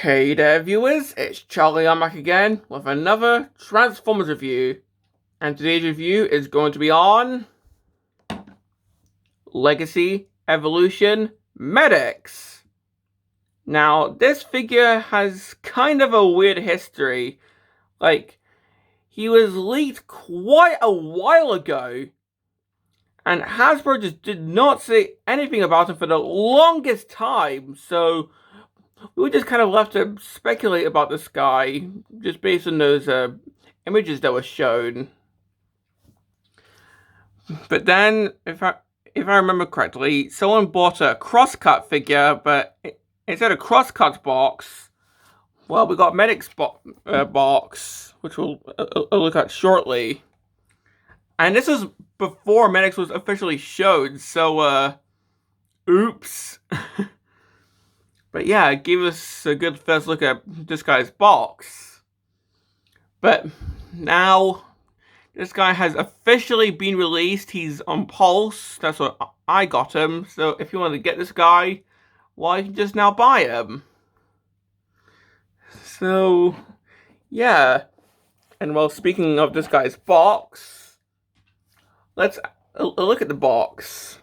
Hey there viewers, it's Charlie. I'm back again with another Transformers review, and today's review is going to be on Legacy Evolution Medix. Now, this figure has kind of a weird history. Like, he was leaked quite a while ago, and Hasbro just did not say anything about him for the longest time, so we were just kind of left to speculate about this guy, just based on those images that were shown. But then, if I remember correctly, someone bought a crosscut figure, but instead of crosscut box, well, we got Medix box, which we'll look at shortly. And this was before Medix was officially showed, so oops. But yeah, it gave us a good first look at this guy's box. But now, this guy has officially been released. He's on Pulse. That's what I got him. So if you want to get this guy, well, you can just now buy him. So, yeah. And well, speaking of this guy's box, let's look at the box.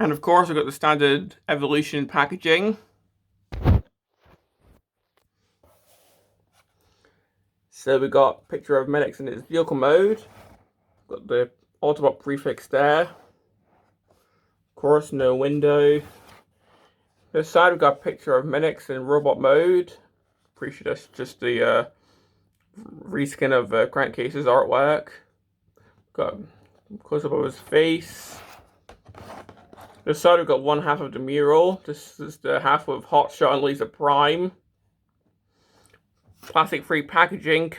And of course, we've got the standard Evolution packaging. So we've got a picture of Medix in its vehicle mode. Got the Autobot prefix there. Of course, no window. This side we've got a picture of Medix in robot mode. Pretty sure that's just the reskin of Crankcase's artwork. Got a close-up of his face. This side we've got one half of the mural. This is the half with Hotshot and Lisa Prime. Plastic-free packaging.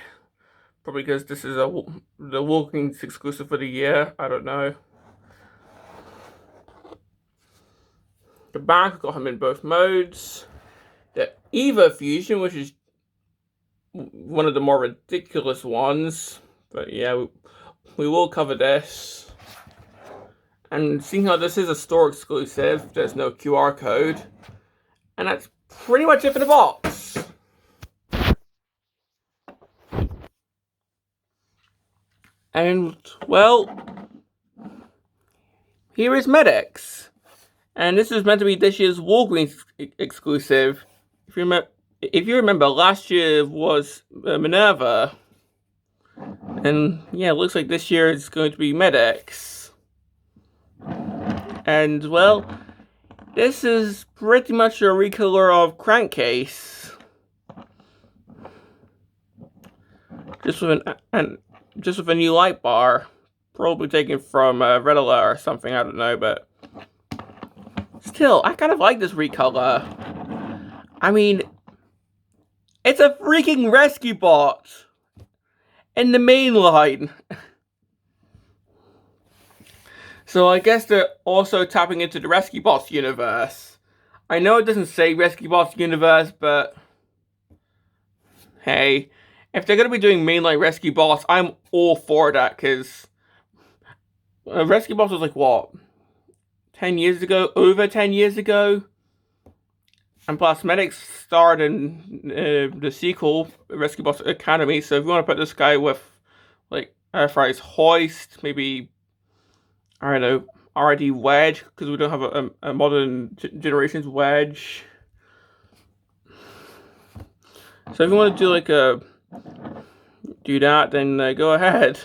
Probably because this is the Walking's exclusive for the year. I don't know. The back, we've got him in both modes. The EVA Fusion, which is one of the more ridiculous ones. But yeah, we will cover this. And seeing how this is a store exclusive, there's no QR code. And that's pretty much it for the box. And, well, here is Medix. And this is meant to be this year's Walgreens exclusive. If you remember, last year was Minerva. And, yeah, it looks like this year is going to be Medix. And, well, this is pretty much a recolor of Crankcase. Just with a new light bar. Probably taken from Redula or something, I don't know, but still, I kind of like this recolor. I mean, it's a freaking rescue bot in the mainline. So I guess they're also tapping into the Rescue Bots universe. I know it doesn't say Rescue Bots universe, but hey, if they're going to be doing mainline Rescue Bots, I'm all for that, because Rescue Bots was like, what, 10 years ago? Over 10 years ago? And plus, Medix starred in the sequel, Rescue Bots Academy, so if you want to put this guy with, like, Airfry's Hoist, maybe, I don't know, RD Wedge, because we don't have a modern generation's Wedge. So if you want to do like do that, then go ahead.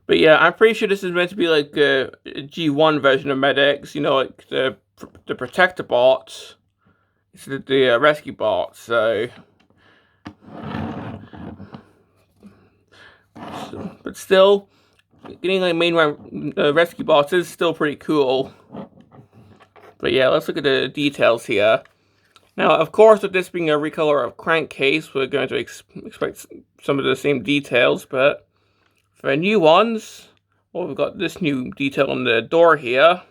But yeah, I'm pretty sure this is meant to be like a G1 version of Medix, you know, like the Protector bot. It's the Rescue bot, so. But still, getting like mainline Rescue bots is still pretty cool. But yeah, let's look at the details here. Now, of course, with this being a recolor of Crankcase, we're going to expect some of the same details, but for new ones, well, we've got this new detail on the door here.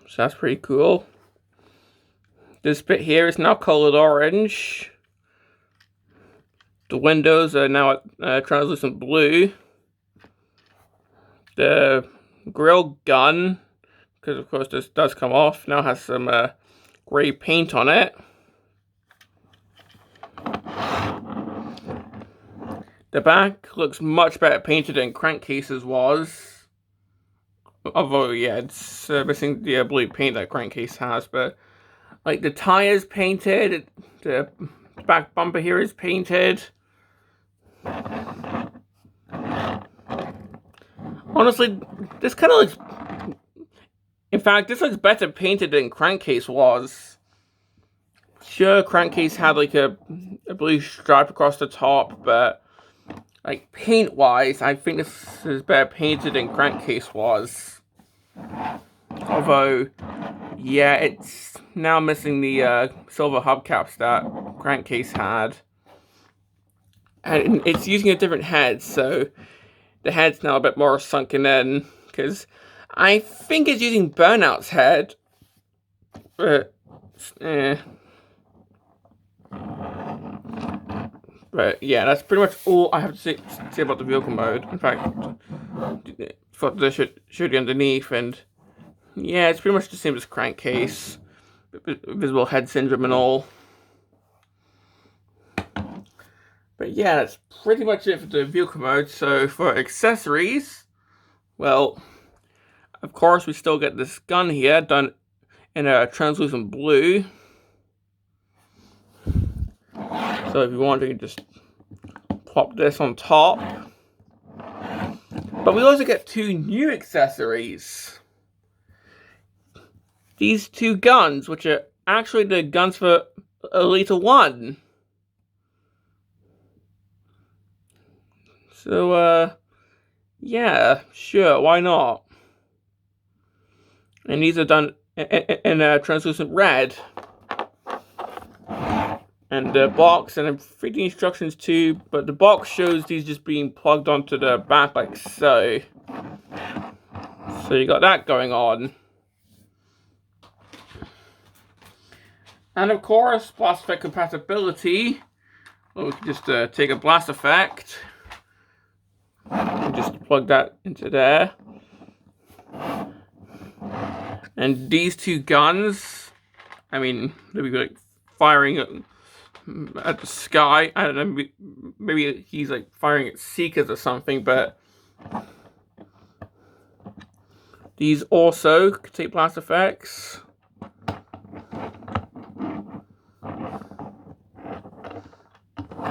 So that's pretty cool. This bit here is now colored orange. The windows are now translucent blue. The grill gun because of course this does come off. Now it has some grey paint on it. The back looks much better painted than Crankcase's was. Although, yeah, it's missing the blue paint that Crankcase has. But, like, the tires painted. The back bumper here is painted. Honestly, this kind of looks... In fact, this looks better painted than Crankcase was. Sure, Crankcase had, like, a blue stripe across the top, but... Like, paint-wise, I think this is better painted than Crankcase was. Although, yeah, it's now missing the silver hubcaps that Crankcase had. And it's using a different head, so the head's now a bit more sunken in. Because I think it's using Burnout's head. But yeah, that's pretty much all I have to say about the vehicle mode. In fact, thought this should be underneath, and yeah, it's pretty much the same as Crankcase. Visible head syndrome and all. But yeah, that's pretty much it for the vehicle mode. So for accessories, well, of course we still get this gun here, done in a translucent blue. So if you want, you can just plop this on top. But we also get two new accessories. These two guns, which are actually the guns for Elite 1. So, yeah, sure, why not? And these are done in a translucent red. And the box, and I'm reading instructions too, but the box shows these just being plugged onto the back like so. So you got that going on. And of course, blast effect compatibility. Well, we can just take a blast effect. And just plug that into there. And these two guns, I mean, they'll be like firing at the sky. I don't know, maybe he's like firing at Seekers or something, but these also could take blast effects.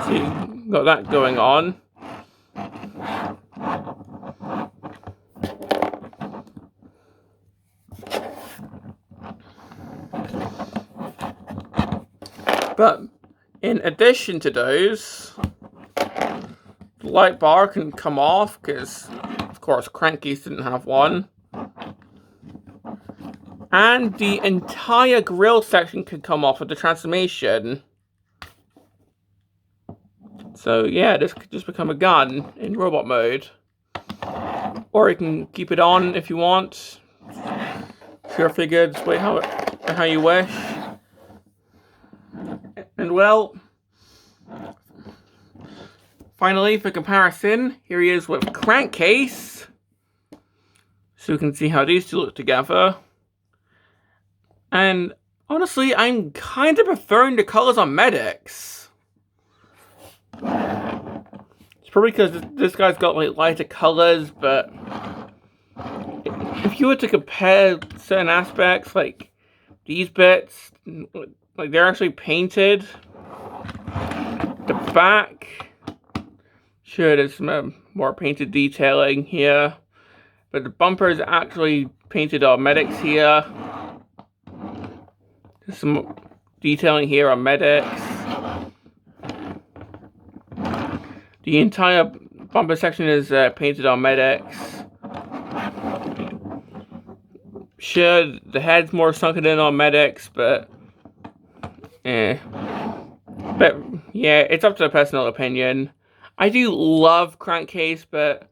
So you got that going on. But in addition to those, the light bar can come off because, of course, Crankcase didn't have one. And the entire grill section can come off with the transformation. So yeah, this could just become a gun in robot mode. Or you can keep it on if you want. Sure figure, display how you wish. And well, finally, for comparison, here he is with Crankcase. So you can see how these two look together. And honestly, I'm kind of preferring the colors on Medix. It's probably because this guy's got like lighter colors, but if you were to compare certain aspects, like these bits, like they're actually painted. The back, sure, there's some more painted detailing here, but the bumper is actually painted on Medix here. There's some detailing here on Medix. The entire bumper section is painted on Medix. Sure, the head's more sunken in on Medix, but But yeah, it's up to the personal opinion. I do love Crankcase, but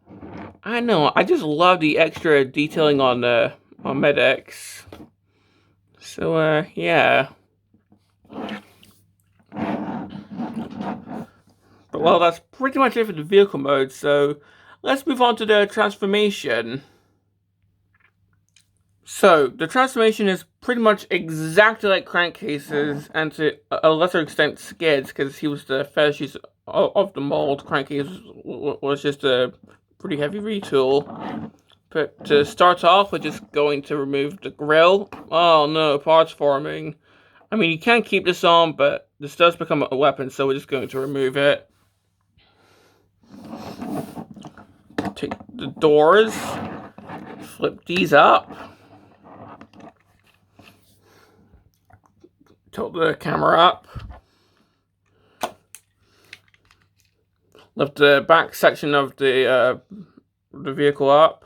I don't know, I just love the extra detailing on Medix. So yeah. But well, that's pretty much it for the vehicle mode, so let's move on to the transformation. So, the transformation is pretty much exactly like Crankcase's, and to a lesser extent Skid's, because he was the first use of the mold. Crankcase was just a pretty heavy retool. But to start off, we're just going to remove the grill. Oh no, parts forming. I mean, you can keep this on, but this does become a weapon, so we're just going to remove it. Take the doors, flip these up, tilt the camera up, lift the back section of the vehicle up,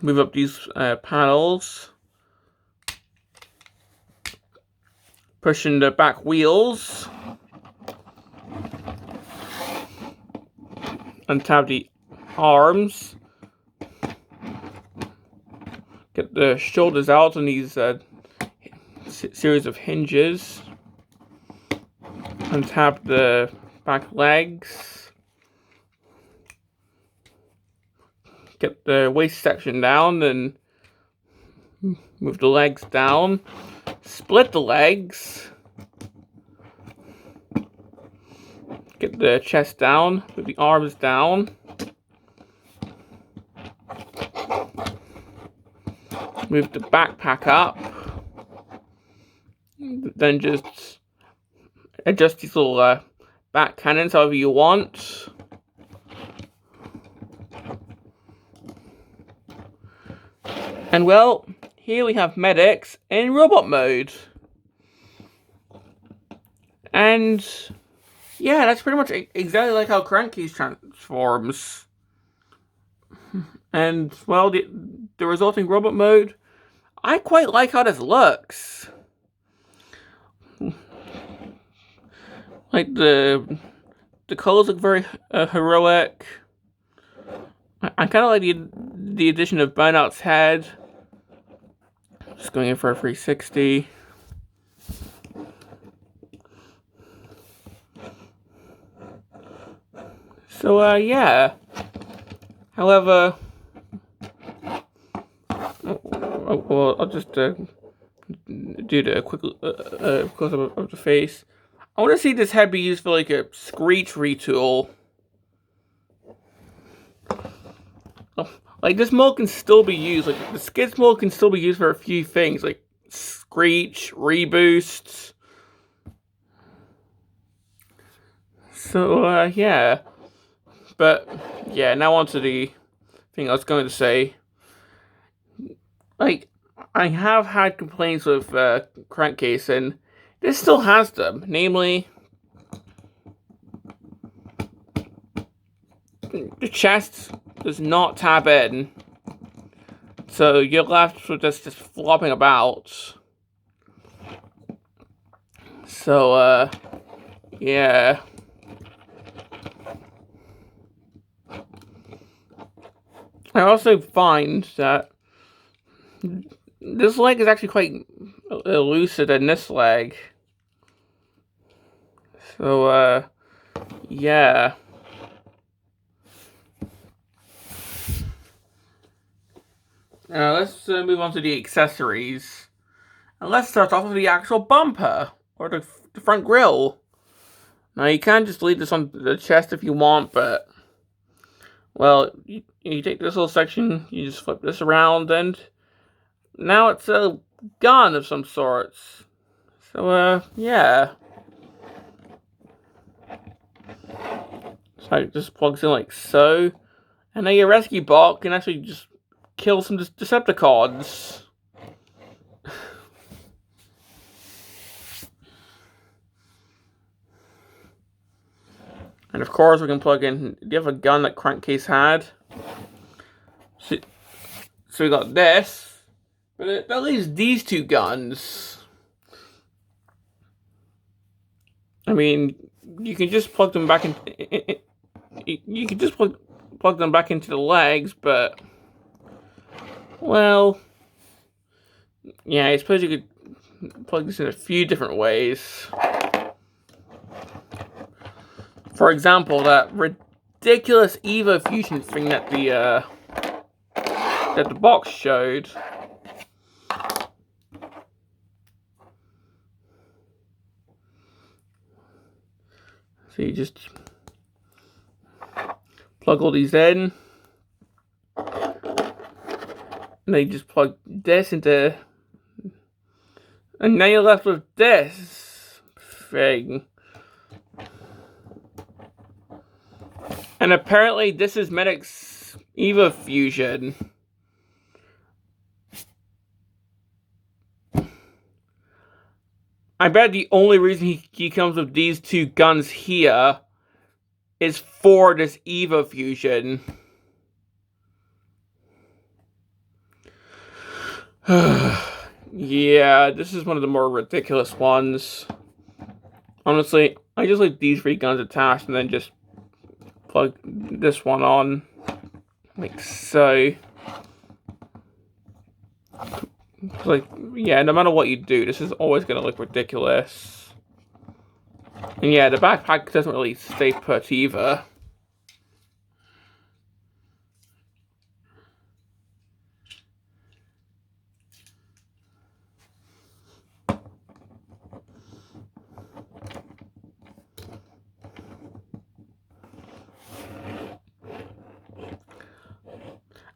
move up these panels, pushing the back wheels, untap the arms, get the shoulders out on these series of hinges, untap the back legs, get the waist section down, and move the legs down, split the legs, get the chest down, move the arms down, move the backpack up, then just adjust these little back cannons however you want. And well, here we have Medix in robot mode. And yeah, that's pretty much exactly like how Crankcase transforms. And well, the resulting robot mode, I quite like how this looks. Like the colors look very heroic. I kind of like the addition of Burnout's head. Just going in for a 360. So yeah. However, well, I'll just do the quick close-up of the face. I want to see this head be used for like a Screech retool. Like, this mold can still be used. Like, the Skids mold can still be used for a few things, like Screech, reboosts. So, yeah. But, yeah, now on to the thing I was going to say. Like, I have had complaints with Crankcase, and this still has them. Namely, the chest does not tab in, so you're left with this just flopping about. So, yeah. I also find that this leg is actually quite looser than this leg. So, yeah. Now let's move on to the accessories. And let's start off with the actual bumper, or the front grille. Now you can just leave this on the chest if you want, but, well, you take this little section, you just flip this around, and now it's a gun of some sorts. So, yeah. So it just plugs in like so. And now your rescue bot can actually just kill some Decepticons. And of course we can plug in the other gun that Crankcase had. So we got this. But that leaves these two guns. I mean, you can just plug them back in. You can just plug them back into the legs, but, well, yeah, I suppose you could plug this in a few different ways. For example, that ridiculous Evo Fusion thing that the that the box showed. So you just plug all these in, and then you just plug this into, and now you're left with this thing. And apparently this is Medix Eva Fusion. I bet the only reason he comes with these two guns here is for this Eva Fusion. Yeah, this is one of the more ridiculous ones. Honestly, I just like these 3 guns attached and then just plug this one on. Like so. Like, yeah, no matter what you do, this is always going to look ridiculous. And yeah, the backpack doesn't really stay put either.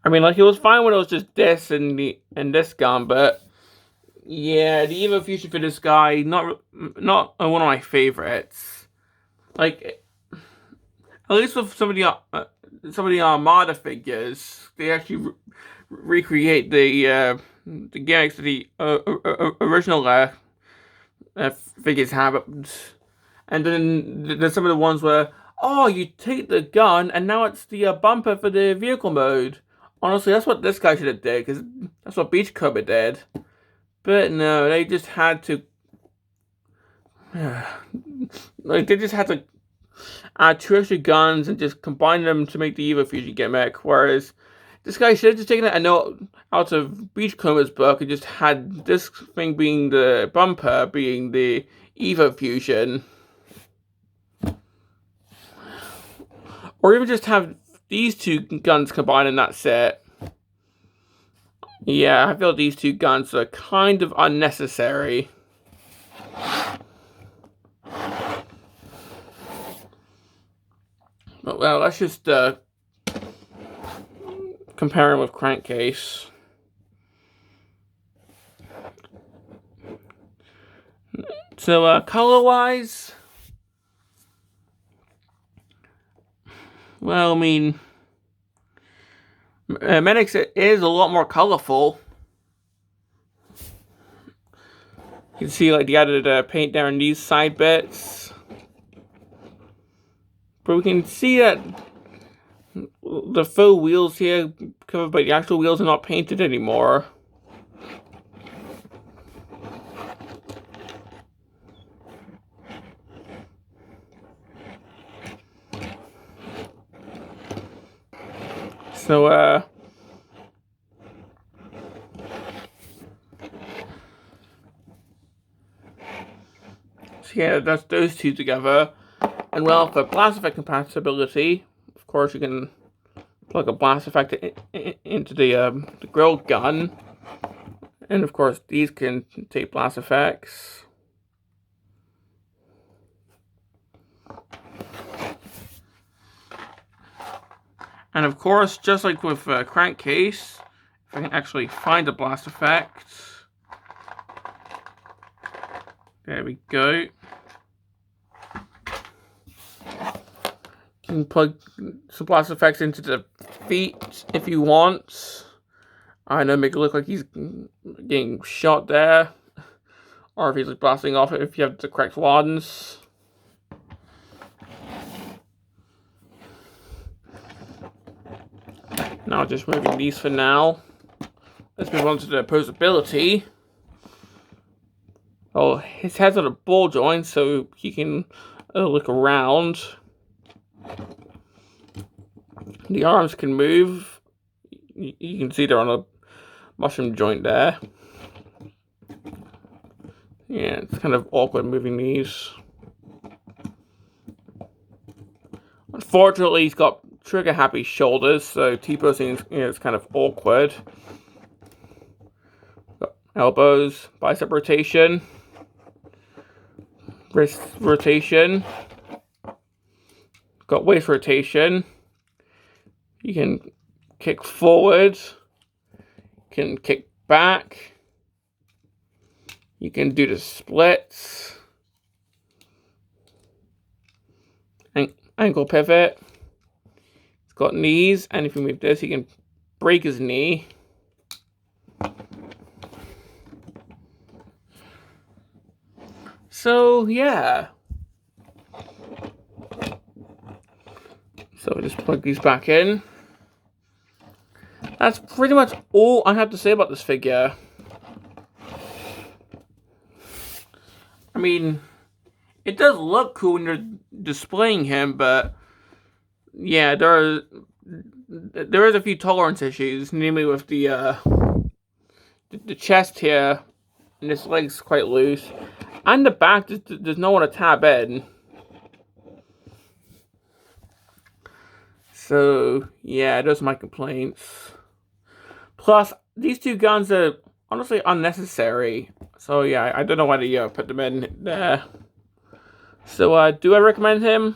I mean, like, it was fine when it was just this and this gun, but yeah, the Evo Fusion for this guy, not one of my favorites. Like, at least with some of the Armada figures, they actually recreate the gimmicks that the original figures have. And then there's some of the ones where, oh, you take the gun and now it's the bumper for the vehicle mode. Honestly, that's what this guy should have did, because that's what Beachcomber did. But no, they just had to... like, they just had to add 2 extra guns and just combine them to make the Evo Fusion gimmick, whereas this guy should have just taken a note out of Beachcomber's book and just had this thing being the bumper, being the Evo Fusion. Or even just have these 2 guns combined in that set. Yeah, I feel these 2 guns are kind of unnecessary. But well, let's just compare him with Crankcase. So, color-wise, well, I mean, Medix is a lot more colorful. You can see, like, the added paint down these side bits. But we can see that the faux wheels here covered by the actual wheels are not painted anymore. So, yeah, that's those 2 together. And well, for blast effect compatibility, of course, you can plug a blast effect into the grill gun. And of course, these can take blast effects. And of course, just like with Crankcase, if I can actually find a blast effect. There we go. You can plug some blast effects into the feet if you want. I know, make it look like he's getting shot there. Or if he's like blasting off it if you have the correct ones. Now just moving these for now. Let's move on to the posability. Oh, his head's on a ball joint, so he can look around. The arms can move. You can see they're on a mushroom joint there. Yeah, it's kind of awkward moving these. Unfortunately, he's got trigger happy shoulders, so T-posing is kind of awkward. Got elbows, bicep rotation, wrist rotation, got waist rotation. You can kick forward, can kick back, you can do the splits, ankle pivot. It's got knees, and if you move this, he can break his knee. So yeah. So just plug these back in. That's pretty much all I have to say about this figure. I mean, it does look cool when you're displaying him, but yeah, there is a few tolerance issues, namely with the chest here, and this leg's quite loose, and the back. There's no one to tab in. So yeah, those are my complaints. Plus, these two guns are honestly unnecessary. So yeah, I don't know why they put them in there. So do I recommend him?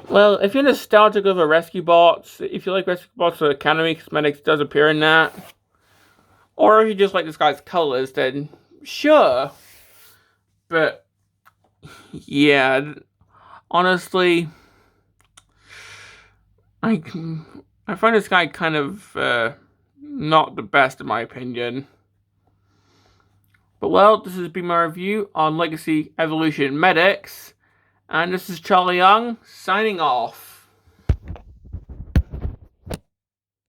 Well, if you're nostalgic over rescue bots, if you like rescue bots for Academy, Medix does appear in that. Or if you just like this guy's colors, then sure. But yeah, honestly, I find this guy kind of not the best in my opinion. But well, this has been my review on Legacy Evolution Medix, and this is Charlie Young signing off.